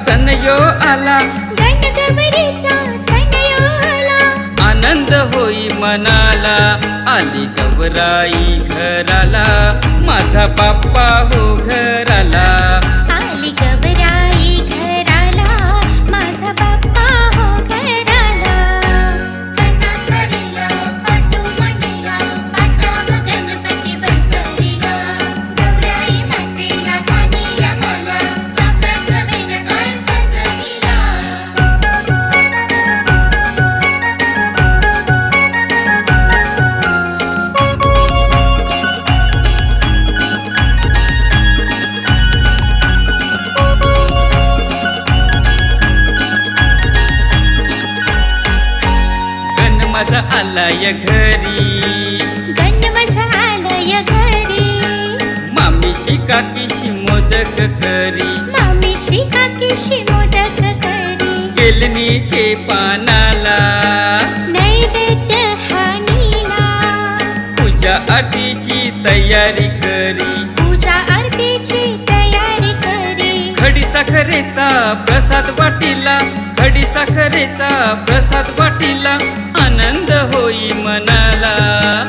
सण यो आला, गणगौरीचा सण यो आला, आनंद होई मनाला, आली गौराई घराला, माझा बाप्पा हो घराला, आली गौराई घराला, माझा बाप्पा हो घराला. कणाकरीला पाटू मणीला, पाटाव गणपती बसविला, गौराई मातेला घालीला मला, चाफ्याचा वेणकाळ सजविला. माझा आलाय घरी, गण माझा आलाय घरी, मामीशी काकीशी मोदक करी, मामीशी काकीशी मोदक करी, बेलणीचे पानाला, नैवेद्य हानीला, पूजा आरतीची तयारी करी, पूजा आरतीची तयारी करी, खडी साखरेचा प्रसाद वाटीला, खडी साखरेचा प्रसाद वाटीला, आनंद होई मनाला,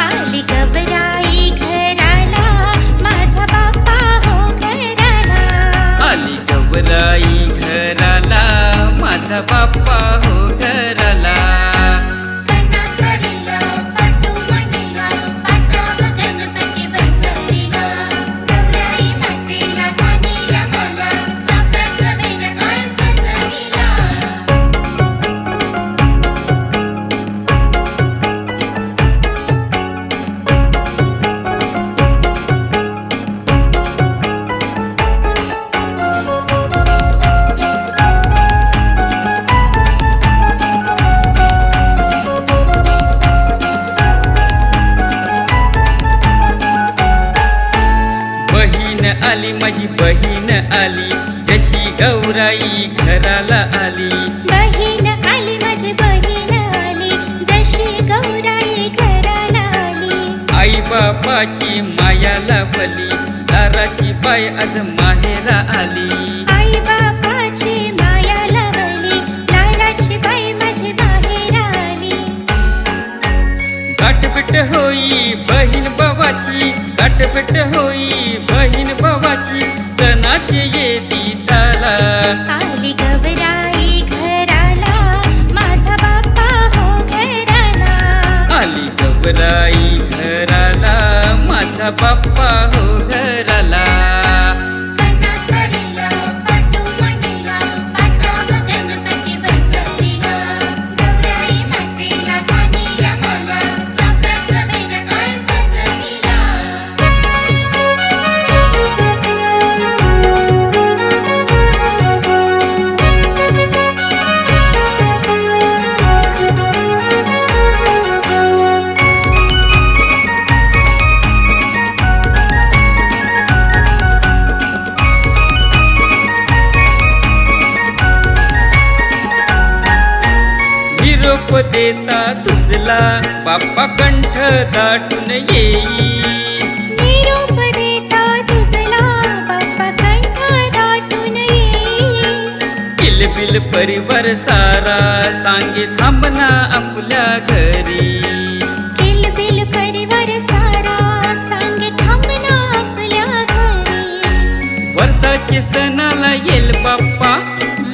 आली गौराई घराला, माझा बाप्पा हो घराला, आली गौराई घराला, माझा बाप्पा हो घराला. कणाकरीला पाटू मणीला, पाटाव गणपती बसविला, गौराई मातेला घालीला मला, चाफ्याचा वेणकाळ सजविला. बहीण आली माझी बहीण आली, जशी गौराई घराला आली, बहीण आली माझी बहीण आली, जशी गौराई घराला आली, आई बापाची माया लावली, दाराची बाई आज माहेरा आली, आई बापाची माया लावली, लाडाची बाई माझी बाहेर आली. गाठभेट होई बहीण भावाची, गाठभेट होई बहीण भावाची, सणाची ये दिसाला, आली गौराई घराला, माझा बाप्पा हो घराला, आली गौराई घराला, माझा बाप्पा हो घराला. कणाकरीला पाटू मणीला, पाटाव गणपती बसविला, गौराई मातेला घालीला मला, चाफ्याचा वेणकाळ सजविला. निरोप देता तुझला बाप्पा कंठ दाटून येई, निरोप देता तुझला बाप्पा कंठ दाटून येई, किलबिल परिवार सारा सांगे थांबना आपल्या घरी, किलबिल परिवार सारा सांगे थांबना आपल्या घरी, वर्षाचे सणाला येल बाप्पा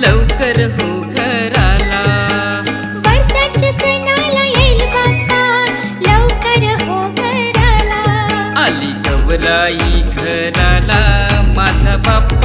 लवकर हो घराला, वर्षाच्या सणाला येईल बाप्पा लवकर हो घराला, आली गौराई घराला, माझा बाप्पा